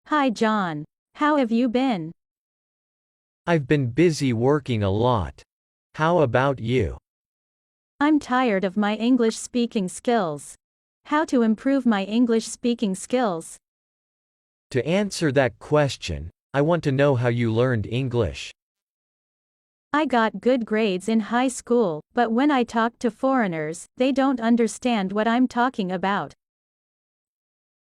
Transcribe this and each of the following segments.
Hi John. How have you been? I've been busy working a lot. How about you? I'm tired of my English speaking skills. How to improve my English speaking skills? To answer that question, I want to know how you learned English. I got good grades in high school, but when I talk to foreigners, they don't understand what I'm talking about.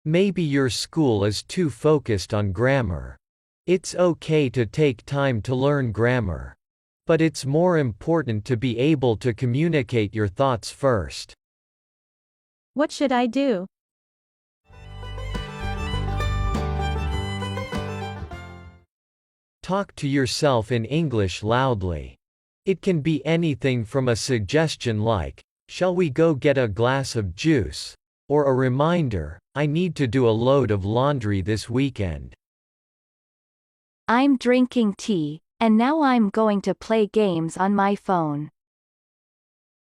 Maybe your school is too focused on grammar. It's okay to take time to learn grammar. But it's more important to be able to communicate your thoughts first. What should I do? Talk to yourself in English loudly. It can be anything from a suggestion like, "Shall we go get a glass of juice?" or a reminder, "I need to do a load of laundry this weekend." I'm drinking tea, and now I'm going to play games on my phone.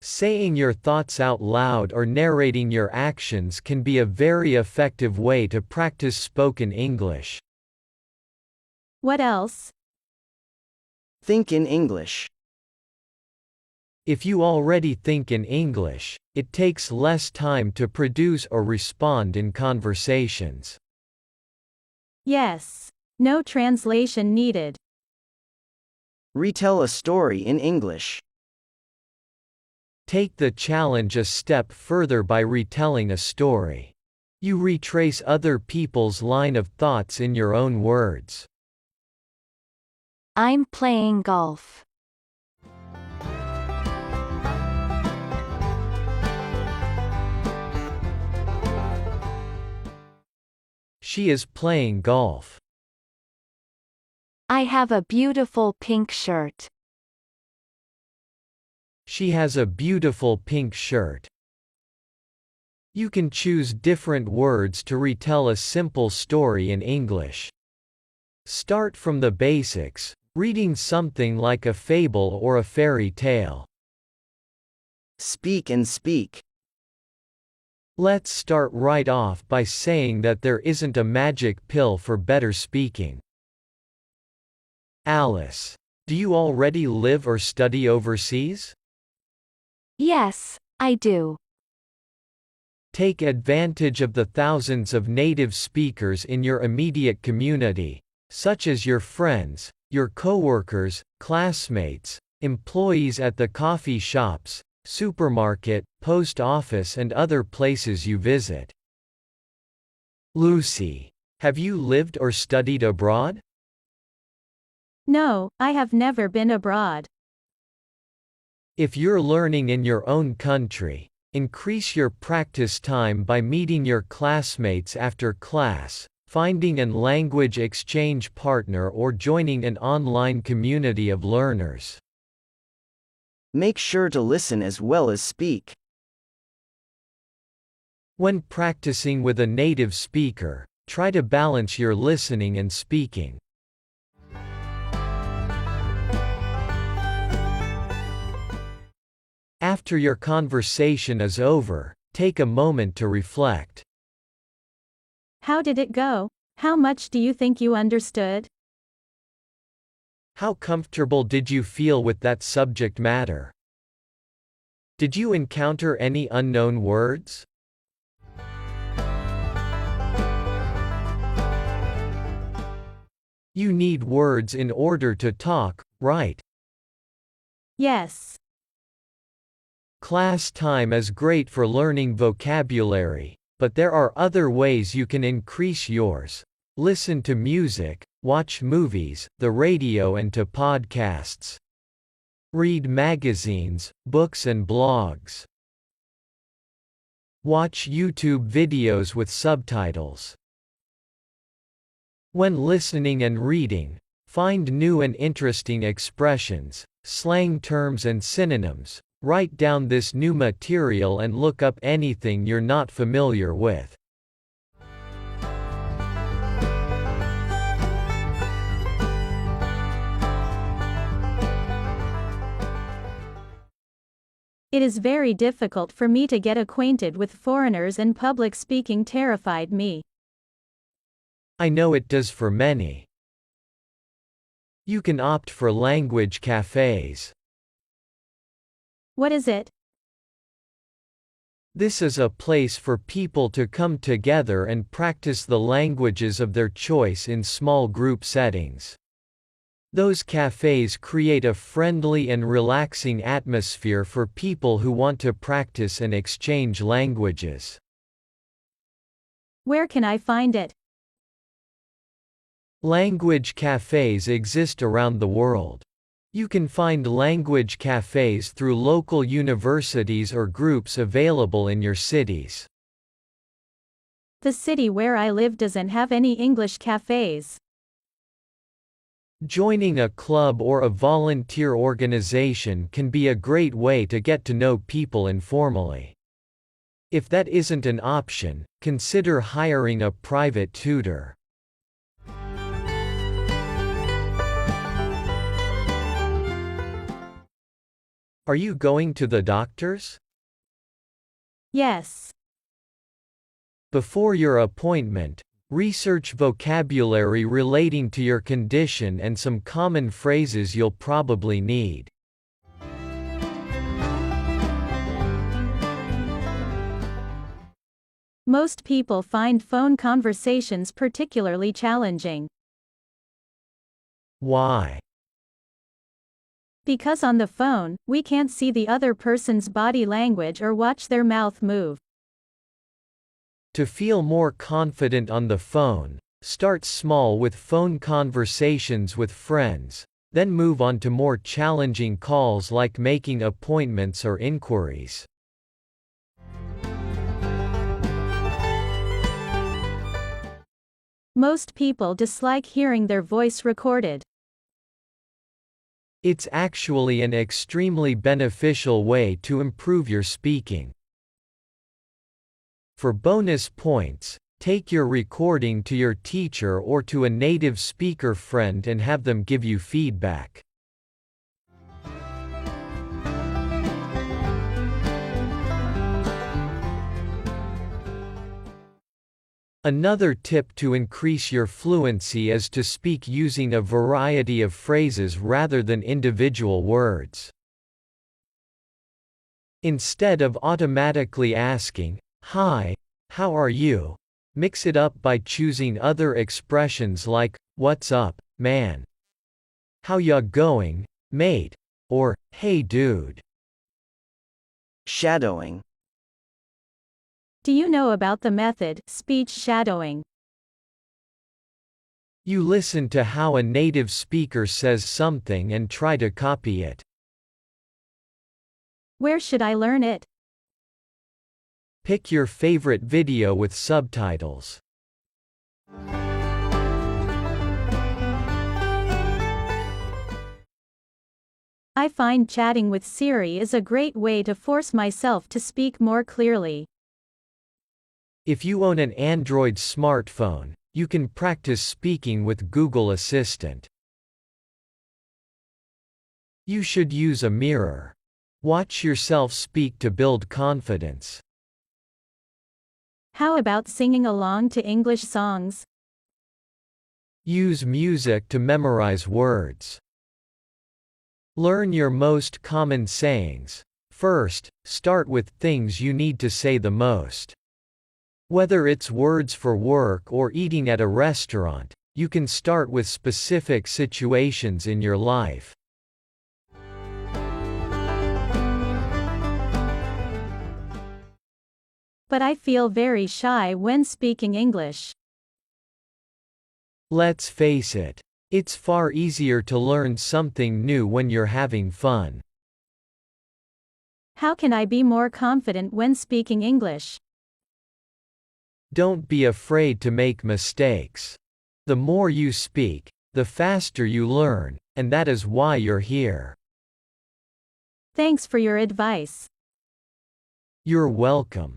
Saying your thoughts out loud or narrating your actions can be a very effective way to practice spoken English. What else? Think in English. If you already think in English, it takes less time to produce or respond in conversations. Yes. No translation needed. Retell a story in English. Take the challenge a step further by retelling a story. You retrace other people's line of thoughts in your own words. I'm playing golf. She is playing golf. I have a beautiful pink shirt. She has a beautiful pink shirt. You can choose different words to retell a simple story in English. Start from the basics, reading something like a fable or a fairy tale. Speak and speak. Let's start right off by saying that there isn't a magic pill for better speaking. Alice, do you already live or study overseas? Yes, I do. Take advantage of the thousands of native speakers in your immediate community, such as your friends, your coworkers, classmates, employees at the coffee shops, supermarket, post office and other places you visit. Lucy, have you lived or studied abroad? No, I have never been abroad. If you're learning in your own country, increase your practice time by meeting your classmates after class, finding an language exchange partner or joining an online community of learners. Make sure to listen as well as speak. When practicing with a native speaker, try to balance your listening and speaking. After your conversation is over, take a moment to reflect. How did it go? How much do you think you understood? How comfortable did you feel with that subject matter? Did you encounter any unknown words? You need words in order to talk, right? Yes. Class time is great for learning vocabulary, but there are other ways you can increase yours. Listen to music, watch movies, the radio and to podcasts. Read magazines, books and blogs. Watch YouTube videos with subtitles. When listening and reading, find new and interesting expressions, slang terms and synonyms. Write down this new material and look up anything you're not familiar with. It is very difficult for me to get acquainted with foreigners and public speaking terrified me. I know it does for many. You can opt for language cafes. What is it? This is a place for people to come together and practice the languages of their choice in small group settings. Those cafes create a friendly and relaxing atmosphere for people who want to practice and exchange languages. Where can I find it? Language cafes exist around the world. You can find language cafes through local universities or groups available in your cities. The city where I live doesn't have any English cafes. Joining a club or a volunteer organization can be a great way to get to know people informally. If that isn't an option, consider hiring a private tutor. Are you going to the doctor's? Yes. Before your appointment, research vocabulary relating to your condition and some common phrases you'll probably need. Most people find phone conversations particularly challenging. Why? Because on the phone, we can't see the other person's body language or watch their mouth move. To feel more confident on the phone, start small with phone conversations with friends, then move on to more challenging calls like making appointments or inquiries. Most people dislike hearing their voice recorded. It's actually an extremely beneficial way to improve your speaking. For bonus points, take your recording to your teacher or to a native speaker friend and have them give you feedback. Another tip to increase your fluency is to speak using a variety of phrases rather than individual words. Instead of automatically asking, "Hi, how are you?" mix it up by choosing other expressions like, "What's up, man?" "How ya going, mate?" or, "Hey dude." Shadowing. Do you know about the method, speech shadowing? You listen to how a native speaker says something and try to copy it. Where should I learn it? Pick your favorite video with subtitles. I find chatting with Siri is a great way to force myself to speak more clearly. If you own an Android smartphone, you can practice speaking with Google Assistant. You should use a mirror. Watch yourself speak to build confidence. How about singing along to English songs? Use music to memorize words. Learn your most common sayings. First, start with things you need to say the most. Whether it's words for work or eating at a restaurant, you can start with specific situations in your life. But I feel very shy when speaking English. Let's face it, it's far easier to learn something new when you're having fun. How can I be more confident when speaking English? Don't be afraid to make mistakes. The more you speak, the faster you learn, and that is why you're here. Thanks for your advice. You're welcome.